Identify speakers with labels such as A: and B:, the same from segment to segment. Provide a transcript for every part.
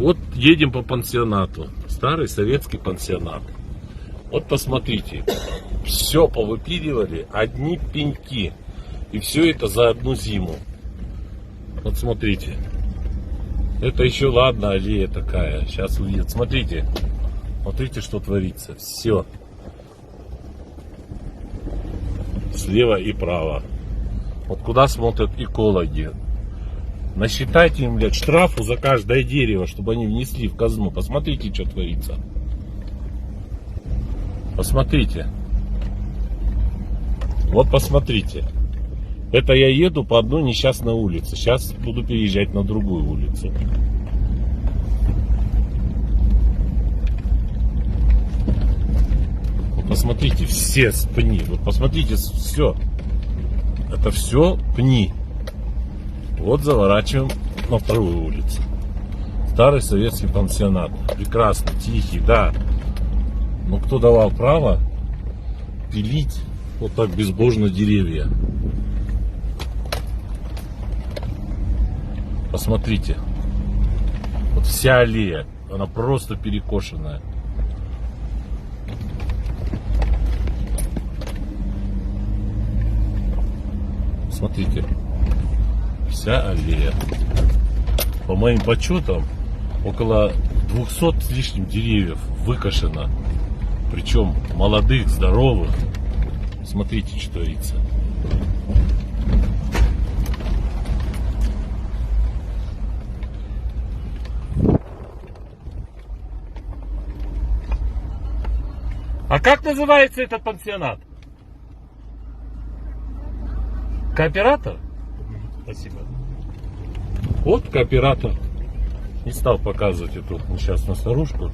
A: Вот едем по пансионату. Старый советский пансионат. Вот посмотрите. Все повыпиливали, одни пеньки. И все это за одну зиму. Вот смотрите. Это еще ладно, аллея такая. Сейчас увидят. Смотрите. Смотрите, что творится. Все. Слева и право. Вот куда смотрят экологи. Насчитайте им, блядь, штрафу за каждое дерево, чтобы они внесли в казну. Посмотрите, что творится. Посмотрите. Вот посмотрите. Это я еду по одной несчастной улице. Сейчас буду переезжать на другую улицу. Вот посмотрите, все пни. Вот посмотрите, все. Это все пни. Вот заворачиваем на вторую улицу. Старый советский пансионат. Прекрасно, тихий, да. Но кто давал право пилить вот так безбожно деревья? Посмотрите. Вот вся аллея, она просто перекошенная. Смотрите. Вся аллея. По моим подсчетам, около 200 с лишним деревьев выкошено. Причем молодых, здоровых. Смотрите, что творится. А как называется этот пансионат? Кооператор? Спасибо. Вот кооператор. Не стал показывать эту несчастную старушку.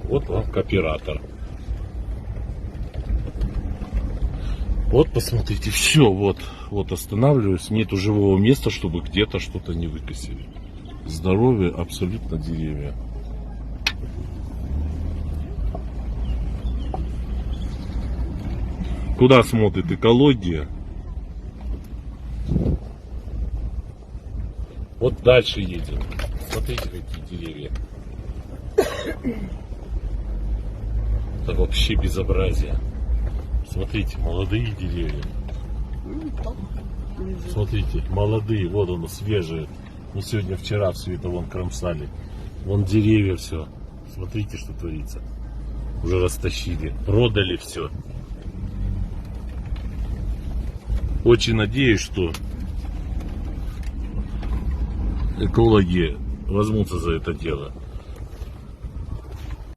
A: Вот вам кооператор. Вот посмотрите, все, вот останавливаюсь. Нету живого места, чтобы где-то что-то не выкосили. Здоровье абсолютно деревья. Куда смотрит экология? Вот дальше едем. Смотрите, какие деревья. Это вообще безобразие. Смотрите, молодые деревья. Смотрите, молодые, вот оно, свежие. Не сегодня, вчера все это вон кромсали. Вон деревья, все. Смотрите, что творится. Уже растащили, продали все. Очень надеюсь, что экологи возьмутся за это дело.